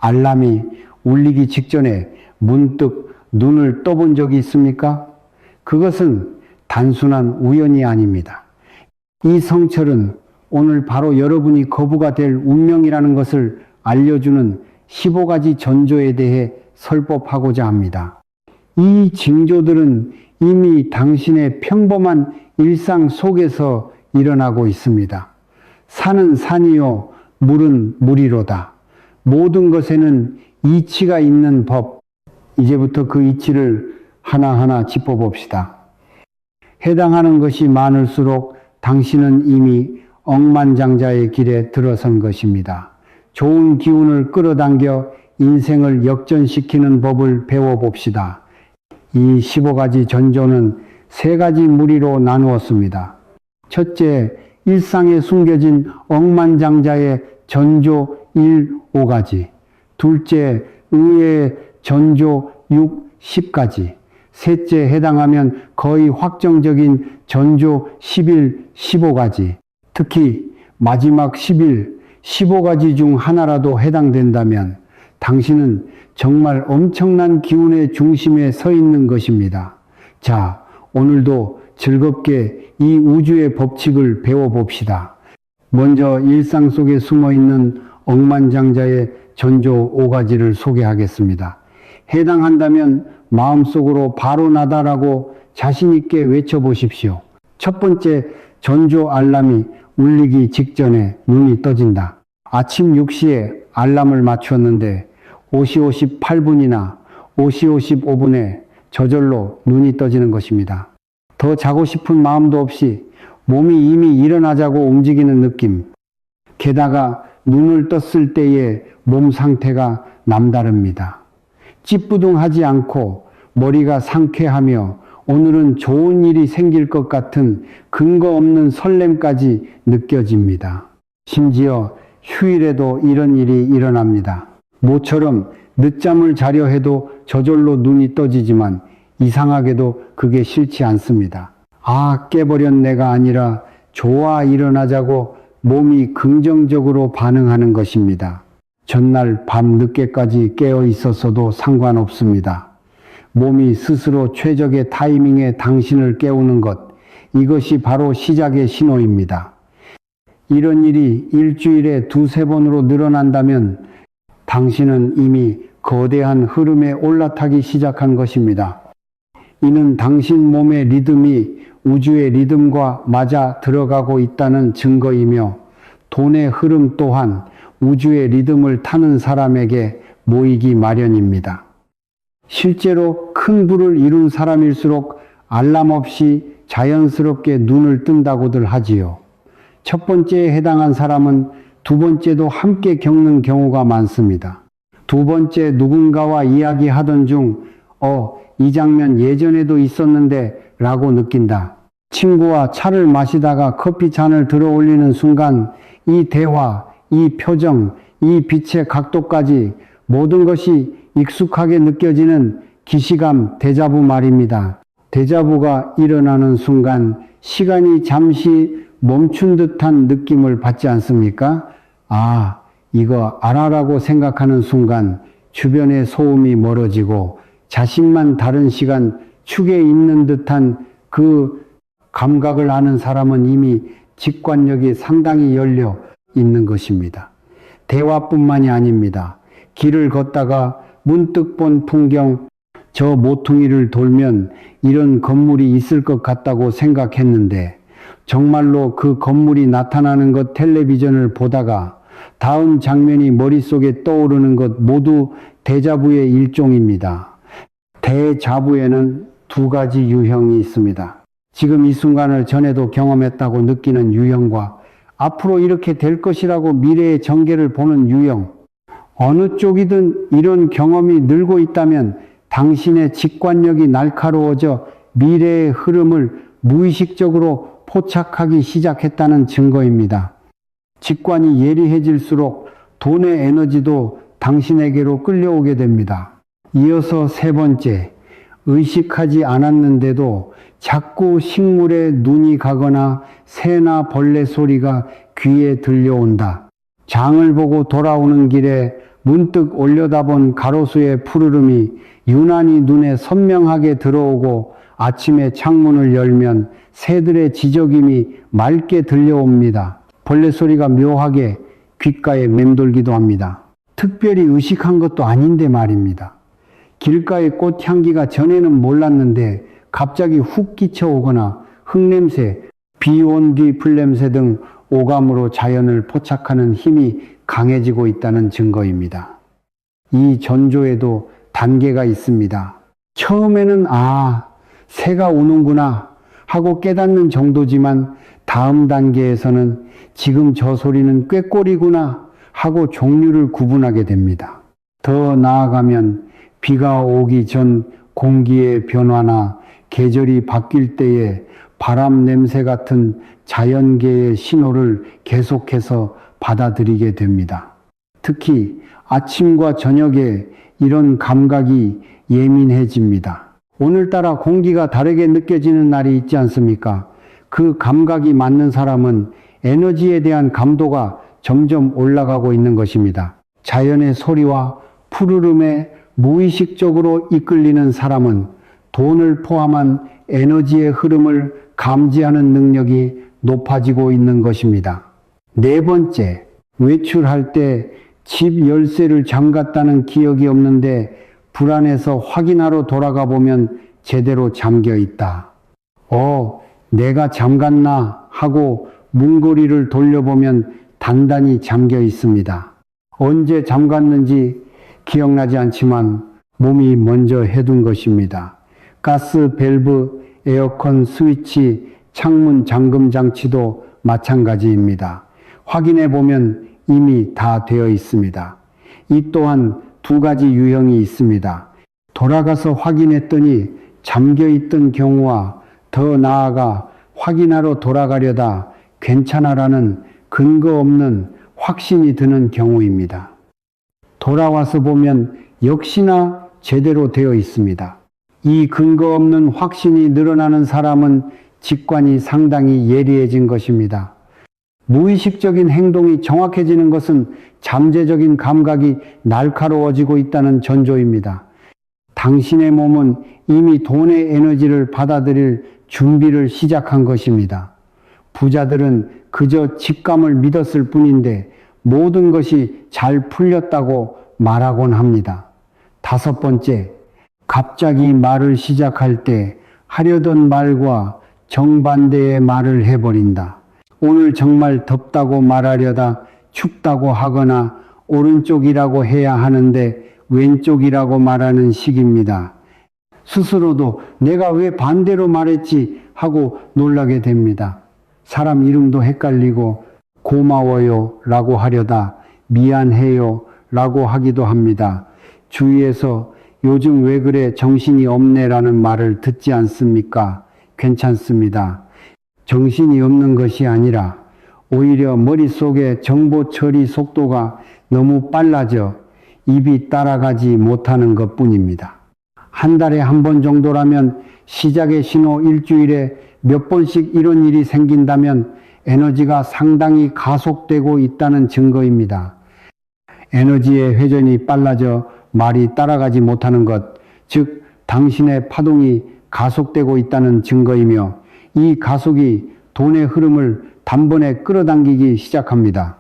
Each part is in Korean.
알람이 울리기 직전에 문득 눈을 떠본 적이 있습니까? 그것은 단순한 우연이 아닙니다. 이 성철은 오늘 바로 여러분이 거부가 될 운명이라는 것을 알려주는 15가지 전조에 대해 설법하고자 합니다. 이 징조들은 이미 당신의 평범한 일상 속에서 일어나고 있습니다. 산은 산이요, 물은 물이로다. 모든 것에는 이치가 있는 법. 이제부터 그 이치를 하나하나 짚어봅시다. 해당하는 것이 많을수록 당신은 이미 억만장자의 길에 들어선 것입니다. 좋은 기운을 끌어당겨 인생을 역전시키는 법을 배워봅시다. 이 15가지 전조는 3가지 무리로 나누었습니다. 첫째, 일상에 숨겨진 억만장자의 전조 1, 5가지. 둘째, 의의 전조 6, 10가지. 셋째, 해당하면 거의 확정적인 전조 11, 15가지. 특히 마지막 11, 15가지 중 하나라도 해당된다면 당신은 정말 엄청난 기운의 중심에 서 있는 것입니다. 자, 오늘도 즐겁게 이 우주의 법칙을 배워봅시다. 먼저 일상 속에 숨어있는 억만장자의 전조 5가지를 소개하겠습니다. 해당한다면 마음속으로 바로 나다라고 자신있게 외쳐보십시오. 첫 번째, 전조 알람이 울리기 직전에 눈이 떠진다. 아침 6시에 알람을 맞추었는데 5시 58분이나 5시 55분에 저절로 눈이 떠지는 것입니다. 더 자고 싶은 마음도 없이 몸이 이미 일어나자고 움직이는 느낌. 게다가 눈을 떴을 때의 몸 상태가 남다릅니다. 찌뿌둥하지 않고 머리가 상쾌하며 오늘은 좋은 일이 생길 것 같은 근거 없는 설렘까지 느껴집니다. 심지어 휴일에도 이런 일이 일어납니다. 모처럼 늦잠을 자려 해도 저절로 눈이 떠지지만 이상하게도 그게 싫지 않습니다. 아, 깨버렸 내가 아니라 좋아 일어나자고 몸이 긍정적으로 반응하는 것입니다. 전날 밤 늦게까지 깨어 있었어도 상관없습니다. 몸이 스스로 최적의 타이밍에 당신을 깨우는 것, 이것이 바로 시작의 신호입니다. 이런 일이 일주일에 2-3번으로 늘어난다면 당신은 이미 거대한 흐름에 올라타기 시작한 것입니다. 이는 당신 몸의 리듬이 우주의 리듬과 맞아 들어가고 있다는 증거이며 돈의 흐름 또한 우주의 리듬을 타는 사람에게 모이기 마련입니다. 실제로 큰 부를 이룬 사람일수록 알람 없이 자연스럽게 눈을 뜬다고들 하지요. 첫 번째에 해당한 사람은 두 번째도 함께 겪는 경우가 많습니다. 두 번째 누군가와 이야기하던 중 이 장면 예전에도 있었는데 라고 느낀다. 친구와 차를 마시다가 커피 잔을 들어 올리는 순간 이 대화, 이 표정, 이 빛의 각도까지 모든 것이 익숙하게 느껴지는 기시감 데자부 말입니다. 데자부가 일어나는 순간 시간이 잠시 멈춘 듯한 느낌을 받지 않습니까? 아, 이거 알아라고 생각하는 순간 주변의 소음이 멀어지고 자신만 다른 시간 축에 있는 듯한 그 감각을 아는 사람은 이미 직관력이 상당히 열려 있는 것입니다. 대화뿐만이 아닙니다. 길을 걷다가 문득 본 풍경, 저 모퉁이를 돌면 이런 건물이 있을 것 같다고 생각했는데 정말로 그 건물이 나타나는 것 텔레비전을 보다가 다음 장면이 머릿속에 떠오르는 것 모두 데자부의 일종입니다. 대자부에는 2가지 유형이 있습니다. 지금 이 순간을 전에도 경험했다고 느끼는 유형과 앞으로 이렇게 될 것이라고 미래의 전개를 보는 유형. 어느 쪽이든 이런 경험이 늘고 있다면 당신의 직관력이 날카로워져 미래의 흐름을 무의식적으로 포착하기 시작했다는 증거입니다. 직관이 예리해질수록 돈의 에너지도 당신에게로 끌려오게 됩니다. 이어서 3번째, 의식하지 않았는데도 자꾸 식물에 눈이 가거나 새나 벌레 소리가 귀에 들려온다. 장을 보고 돌아오는 길에 문득 올려다본 가로수의 푸르름이 유난히 눈에 선명하게 들어오고 아침에 창문을 열면 새들의 지저귀이 맑게 들려옵니다. 벌레 소리가 묘하게 귓가에 맴돌기도 합니다. 특별히 의식한 것도 아닌데 말입니다. 길가의 꽃향기가 전에는 몰랐는데 갑자기 훅 끼쳐오거나 흙냄새, 비 온 뒤 풀냄새 등 오감으로 자연을 포착하는 힘이 강해지고 있다는 증거입니다. 이 전조에도 단계가 있습니다. 처음에는 새가 우는구나 하고 깨닫는 정도지만 다음 단계에서는 지금 저 소리는 꾀꼬리구나 하고 종류를 구분하게 됩니다. 더 나아가면 비가 오기 전 공기의 변화나 계절이 바뀔 때의 바람 냄새 같은 자연계의 신호를 계속해서 받아들이게 됩니다. 특히 아침과 저녁에 이런 감각이 예민해집니다. 오늘따라 공기가 다르게 느껴지는 날이 있지 않습니까? 그 감각이 맞는 사람은 에너지에 대한 감도가 점점 올라가고 있는 것입니다. 자연의 소리와 푸르름에 무의식적으로 이끌리는 사람은 돈을 포함한 에너지의 흐름을 감지하는 능력이 높아지고 있는 것입니다. 네 번째, 외출할 때 집 열쇠를 잠갔다는 기억이 없는데 불안해서 확인하러 돌아가 보면 제대로 잠겨 있다. 내가 잠갔나 하고 문고리를 돌려보면 단단히 잠겨 있습니다. 언제 잠갔는지 기억나지 않지만 몸이 먼저 해둔 것입니다. 가스 밸브, 에어컨 스위치, 창문 잠금 장치도 마찬가지입니다. 확인해 보면 이미 다 되어 있습니다. 이 또한 두 가지 유형이 있습니다. 돌아가서 확인했더니 잠겨 있던 경우와 더 나아가 확인하러 돌아가려다 괜찮아라는 근거 없는 확신이 드는 경우입니다. 돌아와서 보면 역시나 제대로 되어 있습니다. 이 근거 없는 확신이 늘어나는 사람은 직관이 상당히 예리해진 것입니다. 무의식적인 행동이 정확해지는 것은 잠재적인 감각이 날카로워지고 있다는 전조입니다. 당신의 몸은 이미 돈의 에너지를 받아들일 준비를 시작한 것입니다. 부자들은 그저 직감을 믿었을 뿐인데 모든 것이 잘 풀렸다고 말하곤 합니다. 다섯 번째, 갑자기 말을 시작할 때 하려던 말과 정반대의 말을 해버린다. 오늘 정말 덥다고 말하려다 춥다고 하거나 오른쪽이라고 해야 하는데 왼쪽이라고 말하는 식입니다. 스스로도 내가 왜 반대로 말했지 하고 놀라게 됩니다. 사람 이름도 헷갈리고 고마워요 라고 하려다 미안해요 라고 하기도 합니다. 주위에서 요즘 왜 그래 정신이 없네 라는 말을 듣지 않습니까? 괜찮습니다. 정신이 없는 것이 아니라 오히려 머릿속의 정보 처리 속도가 너무 빨라져 입이 따라가지 못하는 것뿐입니다. 한 달에 한 번 정도라면 시작의 신호 일주일에 몇 번씩 이런 일이 생긴다면 에너지가 상당히 가속되고 있다는 증거입니다. 에너지의 회전이 빨라져 말이 따라가지 못하는 것, 즉 당신의 파동이 가속되고 있다는 증거이며 이 가속이 돈의 흐름을 단번에 끌어당기기 시작합니다.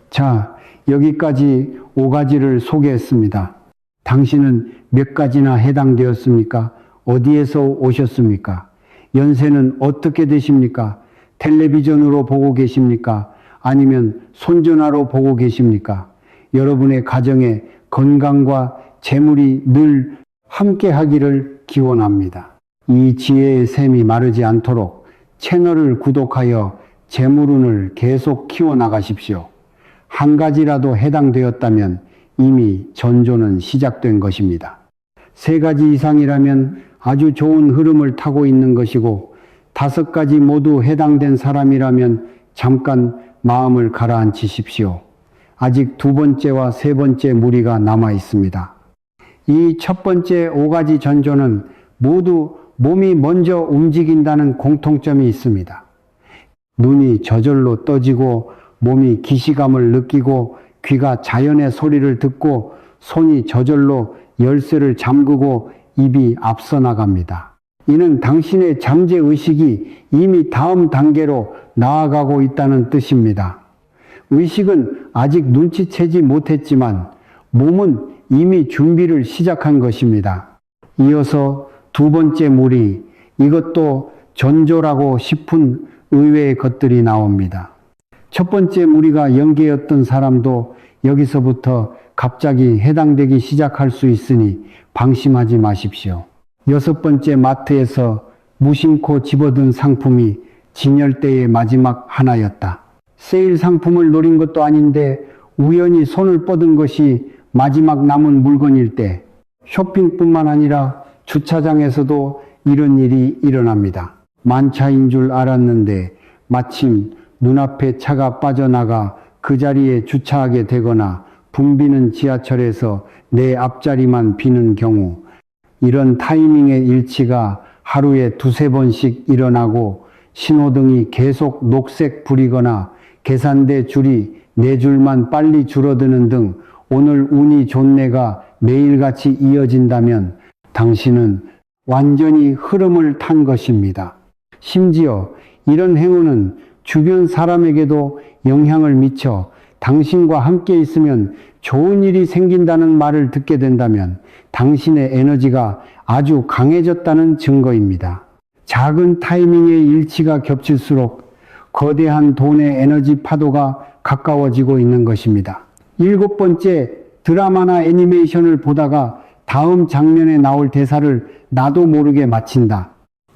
자, 여기까지 5가지를 소개했습니다. 당신은 몇 가지나 해당되었습니까? 어디에서 오셨습니까? 연세는 어떻게 되십니까? 텔레비전으로 보고 계십니까? 아니면 손전화로 보고 계십니까? 여러분의 가정에 건강과 재물이 늘 함께 하기를 기원합니다. 이 지혜의 샘이 마르지 않도록 채널을 구독하여 재물운을 계속 키워나가십시오. 한 가지라도 해당되었다면 이미 전조는 시작된 것입니다. 3가지 이상이라면 아주 좋은 흐름을 타고 있는 것이고 5가지 모두 해당된 사람이라면 잠깐 마음을 가라앉히십시오. 아직 2번째와 3번째 무리가 남아 있습니다. 이 첫 번째 5가지 전조는 모두 몸이 먼저 움직인다는 공통점이 있습니다. 눈이 저절로 떠지고 몸이 기시감을 느끼고 귀가 자연의 소리를 듣고 손이 저절로 열쇠를 잠그고 입이 앞서 나갑니다. 이는 당신의 잠재의식이 이미 다음 단계로 나아가고 있다는 뜻입니다. 의식은 아직 눈치채지 못했지만 몸은 이미 준비를 시작한 것입니다. 이어서 두 번째 무리, 이것도 전조라고 싶은 의외의 것들이 나옵니다. 첫 번째 무리가 영계였던 사람도 여기서부터 갑자기 해당되기 시작할 수 있으니 방심하지 마십시오. 여섯 번째 마트에서 무심코 집어든 상품이 진열대의 마지막 하나였다. 세일 상품을 노린 것도 아닌데 우연히 손을 뻗은 것이 마지막 남은 물건일 때 쇼핑뿐만 아니라 주차장에서도 이런 일이 일어납니다. 만차인 줄 알았는데 마침 눈앞에 차가 빠져나가 그 자리에 주차하게 되거나 붐비는 지하철에서 내 앞자리만 비는 경우, 이런 타이밍의 일치가 하루에 두세 번씩 일어나고 신호등이 계속 녹색 불이거나 계산대 줄이 4줄만 빨리 줄어드는 등 오늘 운이 좋네가 매일같이 이어진다면 당신은 완전히 흐름을 탄 것입니다. 심지어 이런 행운은 주변 사람에게도 영향을 미쳐 당신과 함께 있으면 좋은 일이 생긴다는 말을 듣게 된다면 당신의 에너지가 아주 강해졌다는 증거입니다. 작은 타이밍의 일치가 겹칠수록 거대한 돈의 에너지 파도가 가까워지고 있는 것입니다. 일곱 번째, 드라마나 애니메이션을 보다가 다음 장면에 나올 대사를 나도 모르게 마친다.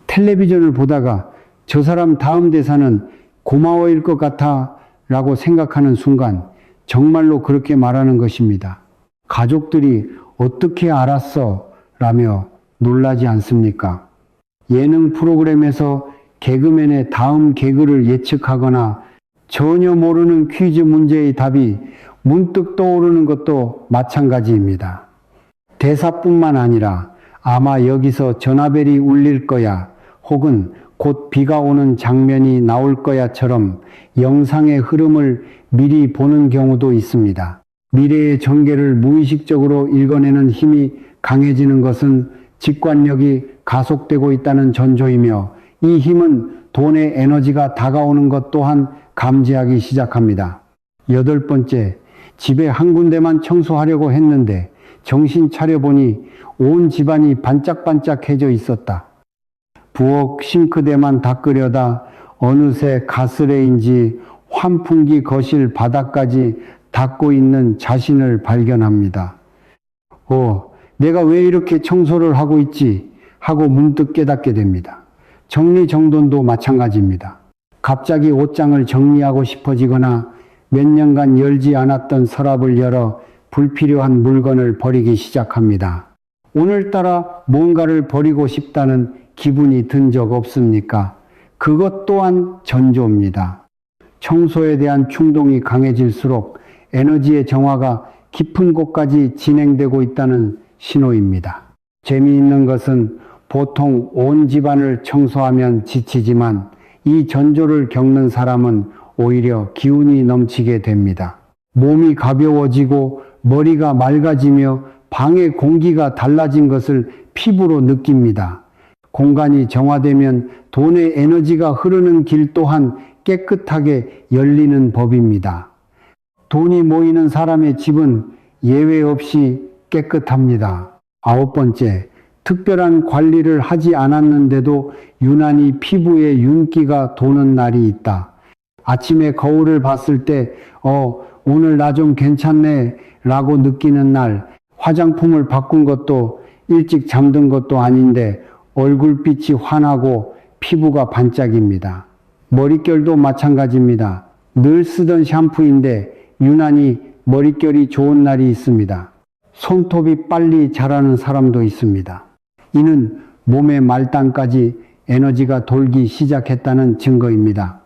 텔레비전을 보다가 저 사람 다음 대사는 고마워일 것 같아 라고 생각하는 순간 정말로 그렇게 말하는 것입니다. 가족들이 어떻게 알았어? 라며 놀라지 않습니까? 예능 프로그램에서 개그맨의 다음 개그를 예측하거나 전혀 모르는 퀴즈 문제의 답이 문득 떠오르는 것도 마찬가지입니다. 대사뿐만 아니라 아마 여기서 전화벨이 울릴 거야 혹은 곧 비가 오는 장면이 나올 거야처럼 영상의 흐름을 미리 보는 경우도 있습니다. 미래의 전개를 무의식적으로 읽어내는 힘이 강해지는 것은 직관력이 가속되고 있다는 전조이며 이 힘은 돈의 에너지가 다가오는 것 또한 감지하기 시작합니다. 여덟 번째, 집에 한 군데만 청소하려고 했는데 정신 차려보니 온 집안이 반짝반짝해져 있었다. 부엌 싱크대만 닦으려다 어느새 가스레인지, 환풍기 거실 바닥까지 닦고 있는 자신을 발견합니다. 내가 왜 이렇게 청소를 하고 있지? 하고 문득 깨닫게 됩니다. 정리정돈도 마찬가지입니다. 갑자기 옷장을 정리하고 싶어지거나 몇 년간 열지 않았던 서랍을 열어 불필요한 물건을 버리기 시작합니다. 오늘따라 뭔가를 버리고 싶다는 기분이 든 적 없습니까? 그것 또한 전조입니다. 청소에 대한 충동이 강해질수록 에너지의 정화가 깊은 곳까지 진행되고 있다는 신호입니다. 재미있는 것은 보통 온 집안을 청소하면 지치지만 이 전조를 겪는 사람은 오히려 기운이 넘치게 됩니다. 몸이 가벼워지고 머리가 맑아지며 방의 공기가 달라진 것을 피부로 느낍니다. 공간이 정화되면 돈의 에너지가 흐르는 길 또한 깨끗하게 열리는 법입니다. 돈이 모이는 사람의 집은 예외 없이 깨끗합니다. 아홉 번째, 특별한 관리를 하지 않았는데도 유난히 피부에 윤기가 도는 날이 있다. 아침에 거울을 봤을 때 오늘 나 좀 괜찮네 라고 느끼는 날, 화장품을 바꾼 것도 일찍 잠든 것도 아닌데 얼굴빛이 환하고 피부가 반짝입니다. 머릿결도 마찬가지입니다. 늘 쓰던 샴푸인데 유난히 머릿결이 좋은 날이 있습니다. 손톱이 빨리 자라는 사람도 있습니다. 이는 몸의 말단까지 에너지가 돌기 시작했다는 증거입니다.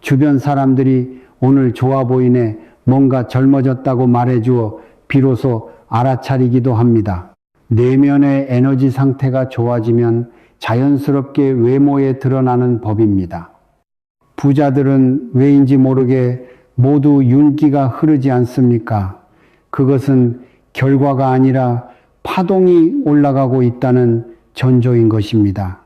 주변 사람들이 오늘 좋아 보이네, 뭔가 젊어졌다고 말해주어 비로소 알아차리기도 합니다. 내면의 에너지 상태가 좋아지면 자연스럽게 외모에 드러나는 법입니다. 부자들은 왜인지 모르게 모두 윤기가 흐르지 않습니까? 그것은 결과가 아니라 파동이 올라가고 있다는 전조인 것입니다.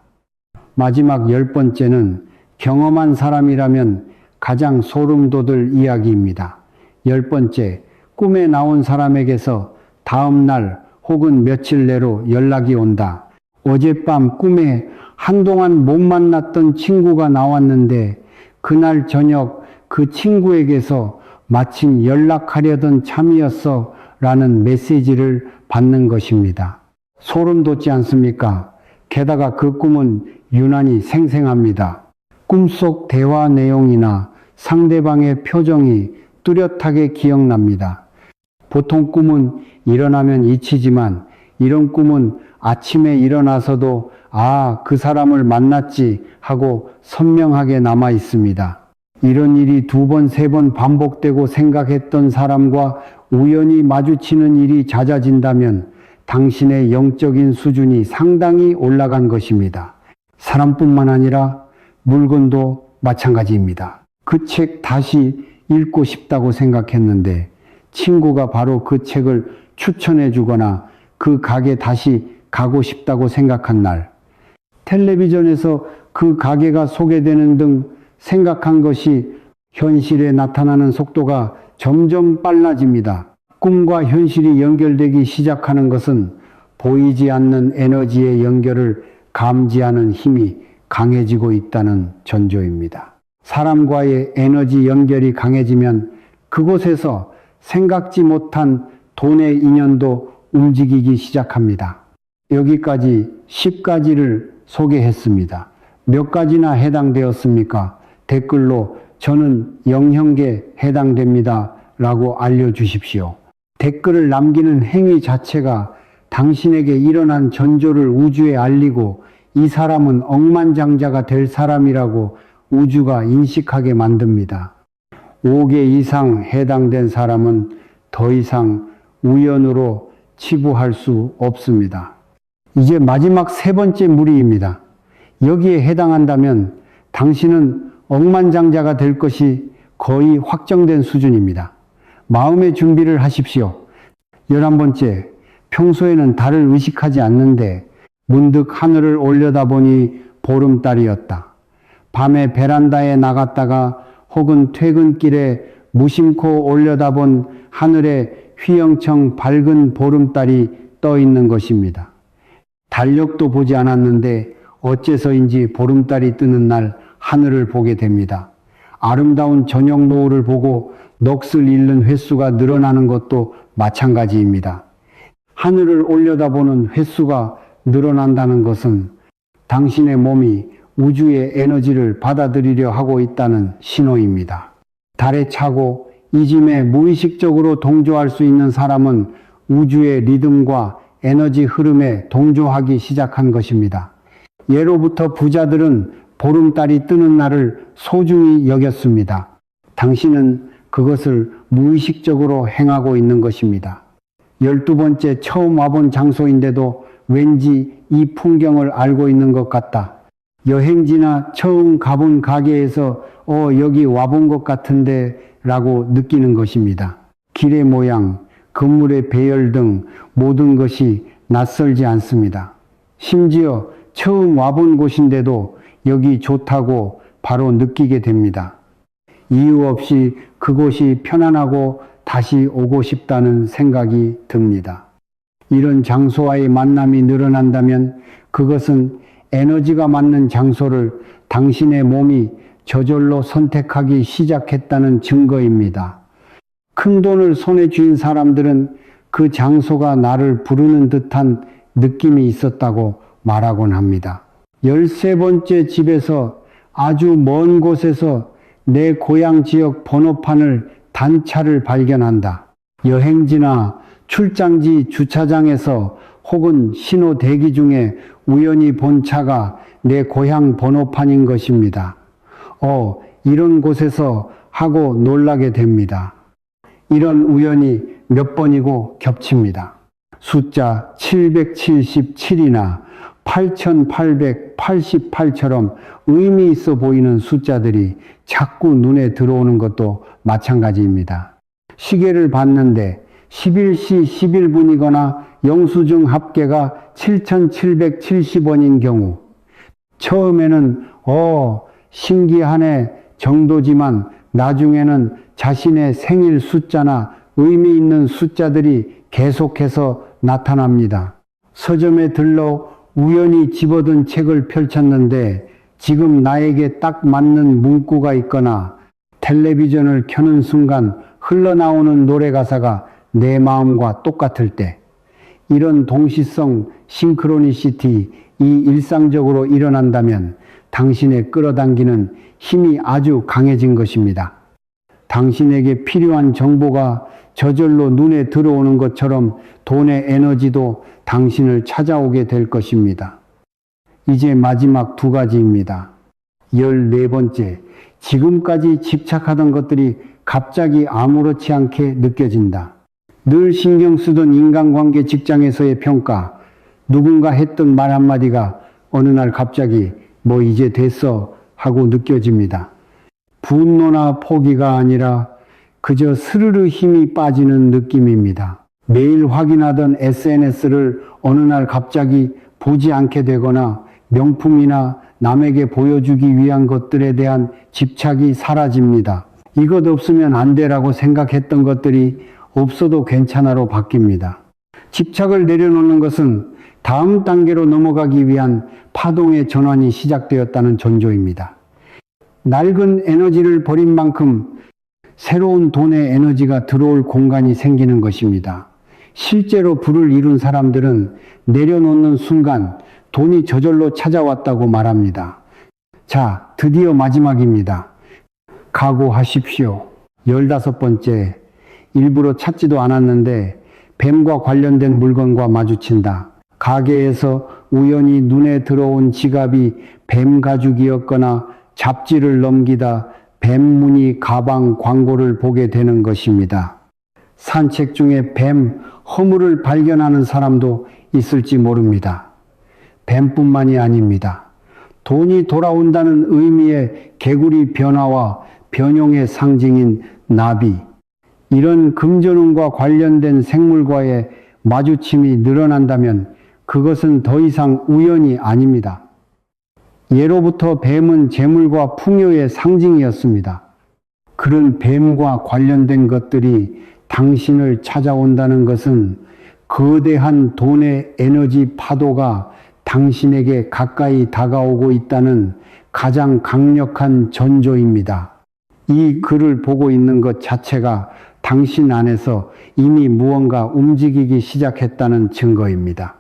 마지막 10번째는 경험한 사람이라면 가장 소름 돋을 이야기입니다. 10번째, 꿈에 나온 사람에게서 다음 날 혹은 며칠 내로 연락이 온다. 어젯밤 꿈에 한동안 못 만났던 친구가 나왔는데 그날 저녁 그 친구에게서 마침 연락하려던 참이었어 라는 메시지를 받는 것입니다. 소름 돋지 않습니까? 게다가 그 꿈은 유난히 생생합니다. 꿈속 대화 내용이나 상대방의 표정이 뚜렷하게 기억납니다. 보통 꿈은 일어나면 잊히지만 이런 꿈은 아침에 일어나서도 그 사람을 만났지 하고 선명하게 남아 있습니다. 이런 일이 2번, 3번 반복되고 생각했던 사람과 우연히 마주치는 일이 잦아진다면 당신의 영적인 수준이 상당히 올라간 것입니다. 사람뿐만 아니라 물건도 마찬가지입니다. 그 책 다시 읽고 싶다고 생각했는데 친구가 바로 그 책을 추천해 주거나 그 가게 다시 가고 싶다고 생각한 날, 텔레비전에서 그 가게가 소개되는 등 생각한 것이 현실에 나타나는 속도가 점점 빨라집니다. 꿈과 현실이 연결되기 시작하는 것은 보이지 않는 에너지의 연결을 감지하는 힘이 강해지고 있다는 전조입니다. 사람과의 에너지 연결이 강해지면 그곳에서 생각지 못한 돈의 인연도 움직이기 시작합니다. 여기까지 10가지를 소개했습니다. 몇 가지나 해당되었습니까? 댓글로 저는 0형계 해당됩니다 라고 알려주십시오. 댓글을 남기는 행위 자체가 당신에게 일어난 전조를 우주에 알리고 이 사람은 억만장자가 될 사람이라고 우주가 인식하게 만듭니다. 5개 이상 해당된 사람은 더 이상 우연으로 치부할 수 없습니다. 이제 마지막 3번째 무리입니다. 여기에 해당한다면 당신은 억만장자가 될 것이 거의 확정된 수준입니다. 마음의 준비를 하십시오. 11번째, 평소에는 달을 의식하지 않는데 문득 하늘을 올려다보니 보름달이었다. 밤에 베란다에 나갔다가 혹은 퇴근길에 무심코 올려다본 하늘에 휘영청 밝은 보름달이 떠 있는 것입니다. 달력도 보지 않았는데 어째서인지 보름달이 뜨는 날 하늘을 보게 됩니다. 아름다운 저녁 노을을 보고 넋을 잃는 횟수가 늘어나는 것도 마찬가지입니다. 하늘을 올려다보는 횟수가 늘어난다는 것은 당신의 몸이 우주의 에너지를 받아들이려 하고 있다는 신호입니다. 달에 차고 이짐에 무의식적으로 동조할 수 있는 사람은 우주의 리듬과 에너지 흐름에 동조하기 시작한 것입니다. 예로부터 부자들은 보름달이 뜨는 날을 소중히 여겼습니다. 당신은 그것을 무의식적으로 행하고 있는 것입니다. 12번째, 처음 와본 장소인데도 왠지 이 풍경을 알고 있는 것 같다. 여행지나 처음 가본 가게에서 여기 와본 것 같은데 라고 느끼는 것입니다. 길의 모양, 건물의 배열 등 모든 것이 낯설지 않습니다. 심지어 처음 와본 곳인데도 여기 좋다고 바로 느끼게 됩니다. 이유 없이 그곳이 편안하고 다시 오고 싶다는 생각이 듭니다. 이런 장소와의 만남이 늘어난다면 그것은 에너지가 맞는 장소를 당신의 몸이 저절로 선택하기 시작했다는 증거입니다. 큰 돈을 손에 쥔 사람들은 그 장소가 나를 부르는 듯한 느낌이 있었다고 말하곤 합니다. 13번째 집에서 아주 먼 곳에서 내 고향 지역 번호판을 단차를 발견한다. 여행지나 출장지 주차장에서 혹은 신호 대기 중에 우연히 본 차가 내 고향 번호판인 것입니다. 이런 곳에서 하고 놀라게 됩니다. 이런 우연이 몇 번이고 겹칩니다. 숫자 777이나 8888처럼 의미 있어 보이는 숫자들이 자꾸 눈에 들어오는 것도 마찬가지입니다. 시계를 봤는데 11시 11분이거나 영수증 합계가 7,770원인 경우 처음에는 신기하네 정도지만 나중에는 자신의 생일 숫자나 의미 있는 숫자들이 계속해서 나타납니다. 서점에 들러 우연히 집어든 책을 펼쳤는데 지금 나에게 딱 맞는 문구가 있거나 텔레비전을 켜는 순간 흘러나오는 노래 가사가 내 마음과 똑같을 때, 이런 동시성 싱크로니시티, 이 일상적으로 일어난다면 당신의 끌어당기는 힘이 아주 강해진 것입니다. 당신에게 필요한 정보가 저절로 눈에 들어오는 것처럼 돈의 에너지도 당신을 찾아오게 될 것입니다. 이제 마지막 2가지입니다. 14번째, 지금까지 집착하던 것들이 갑자기 아무렇지 않게 느껴진다. 늘 신경 쓰던 인간관계, 직장에서의 평가, 누군가 했던 말 한마디가 어느 날 갑자기 뭐 이제 됐어 하고 느껴집니다. 분노나 포기가 아니라 그저 스르르 힘이 빠지는 느낌입니다. 매일 확인하던 SNS를 어느 날 갑자기 보지 않게 되거나 명품이나 남에게 보여주기 위한 것들에 대한 집착이 사라집니다. 이것 없으면 안 되라고 생각했던 것들이 없어도 괜찮아로 바뀝니다. 집착을 내려놓는 것은 다음 단계로 넘어가기 위한 파동의 전환이 시작되었다는 전조입니다. 낡은 에너지를 버린 만큼 새로운 돈의 에너지가 들어올 공간이 생기는 것입니다. 실제로 부를 이룬 사람들은 내려놓는 순간 돈이 저절로 찾아왔다고 말합니다. 자, 드디어 마지막입니다. 각오하십시오. 15번째, 일부러 찾지도 않았는데 뱀과 관련된 물건과 마주친다. 가게에서 우연히 눈에 들어온 지갑이 뱀 가죽이었거나 잡지를 넘기다 뱀 무늬 가방 광고를 보게 되는 것입니다. 산책 중에 뱀 허물을 발견하는 사람도 있을지 모릅니다. 뱀뿐만이 아닙니다. 돈이 돌아온다는 의미의 개구리 변화와 변용의 상징인 나비, 이런 금전운과 관련된 생물과의 마주침이 늘어난다면 그것은 더 이상 우연이 아닙니다. 예로부터 뱀은 재물과 풍요의 상징이었습니다. 그런 뱀과 관련된 것들이 당신을 찾아온다는 것은 거대한 돈의 에너지 파도가 당신에게 가까이 다가오고 있다는 가장 강력한 전조입니다. 이 글을 보고 있는 것 자체가 당신 안에서 이미 무언가 움직이기 시작했다는 증거입니다.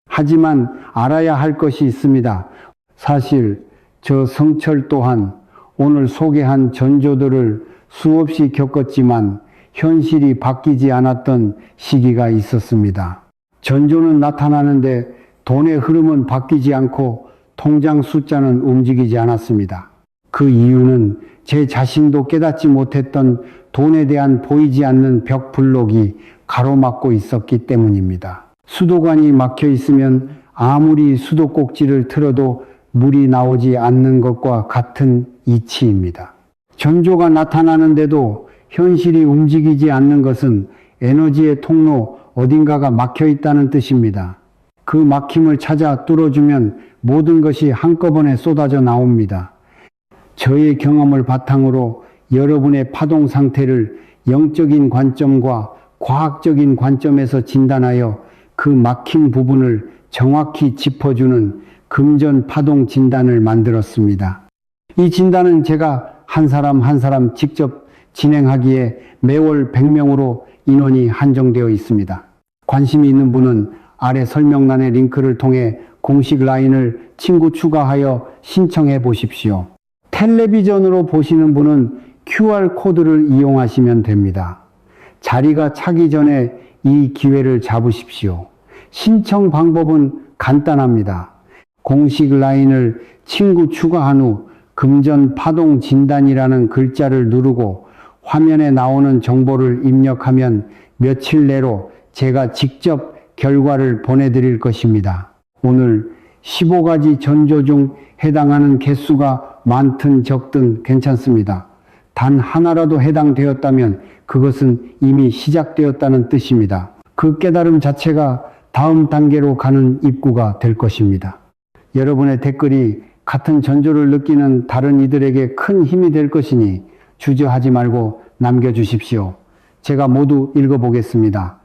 하지만 알아야 할 것이 있습니다. 사실 저 성철 또한 오늘 소개한 전조들을 수없이 겪었지만 현실이 바뀌지 않았던 시기가 있었습니다. 전조는 나타나는데 돈의 흐름은 바뀌지 않고 통장 숫자는 움직이지 않았습니다. 그 이유는 제 자신도 깨닫지 못했던 돈에 대한 보이지 않는 벽 블록이 가로막고 있었기 때문입니다. 수도관이 막혀 있으면 아무리 수도꼭지를 틀어도 물이 나오지 않는 것과 같은 이치입니다. 전조가 나타나는데도 현실이 움직이지 않는 것은 에너지의 통로 어딘가가 막혀 있다는 뜻입니다. 그 막힘을 찾아 뚫어주면 모든 것이 한꺼번에 쏟아져 나옵니다. 저의 경험을 바탕으로 여러분의 파동 상태를 영적인 관점과 과학적인 관점에서 진단하여 그 막힌 부분을 정확히 짚어주는 금전 파동 진단을 만들었습니다. 이 진단은 제가 한 사람 한 사람 직접 진행하기에 매월 100명으로 인원이 한정되어 있습니다. 관심이 있는 분은 아래 설명란의 링크를 통해 공식 라인을 친구 추가하여 신청해 보십시오. 텔레비전으로 보시는 분은 QR코드를 이용하시면 됩니다. 자리가 차기 전에 이 기회를 잡으십시오. 신청 방법은 간단합니다. 공식 라인을 친구 추가한 후 금전 파동 진단이라는 글자를 누르고 화면에 나오는 정보를 입력하면 며칠 내로 제가 직접 결과를 보내드릴 것입니다. 오늘 15가지 전조 중 해당하는 개수가 많든 적든 괜찮습니다. 단 하나라도 해당되었다면 그것은 이미 시작되었다는 뜻입니다. 그 깨달음 자체가 다음 단계로 가는 입구가 될 것입니다. 여러분의 댓글이 같은 전조를 느끼는 다른 이들에게 큰 힘이 될 것이니 주저하지 말고 남겨주십시오. 제가 모두 읽어보겠습니다.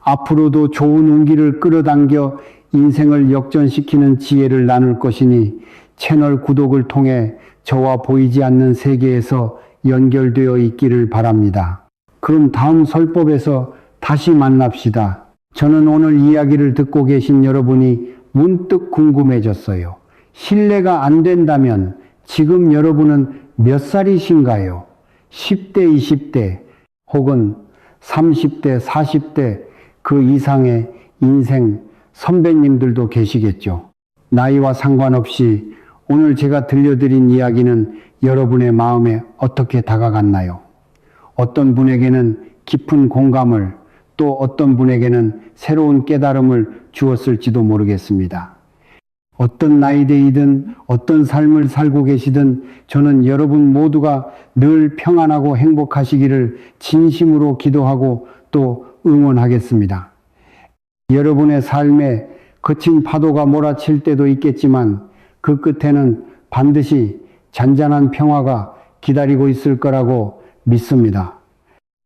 앞으로도 좋은 운기를 끌어당겨 인생을 역전시키는 지혜를 나눌 것이니 채널 구독을 통해 저와 보이지 않는 세계에서 연결되어 있기를 바랍니다. 그럼 다음 설법에서 다시 만납시다. 저는 오늘 이야기를 듣고 계신 여러분이 문득 궁금해졌어요. 실례가 안 된다면 지금 여러분은 몇 살이신가요? 10대, 20대 혹은 30대, 40대 그 이상의 인생 선배님들도 계시겠죠. 나이와 상관없이 오늘 제가 들려드린 이야기는 여러분의 마음에 어떻게 다가갔나요? 어떤 분에게는 깊은 공감을, 또 어떤 분에게는 새로운 깨달음을 주었을지도 모르겠습니다. 어떤 나이대이든 어떤 삶을 살고 계시든 저는 여러분 모두가 늘 평안하고 행복하시기를 진심으로 기도하고 또 응원하겠습니다. 여러분의 삶에 거친 파도가 몰아칠 때도 있겠지만 그 끝에는 반드시 잔잔한 평화가 기다리고 있을 거라고 믿습니다.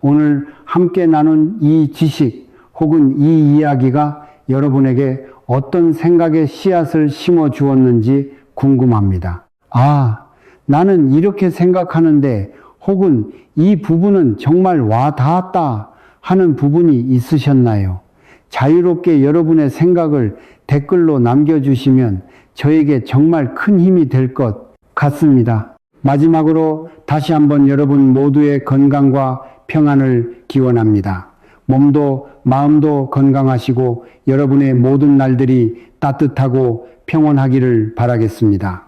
오늘 함께 나눈 이 지식 혹은 이 이야기가 여러분에게 어떤 생각의 씨앗을 심어 주었는지 궁금합니다. 아, 나는 이렇게 생각하는데 혹은 이 부분은 정말 와 닿았다 하는 부분이 있으셨나요? 자유롭게 여러분의 생각을 댓글로 남겨주시면 저에게 정말 큰 힘이 될 것 같습니다. 마지막으로 다시 한번 여러분 모두의 건강과 평안을 기원합니다. 몸도 마음도 건강하시고 여러분의 모든 날들이 따뜻하고 평온하기를 바라겠습니다.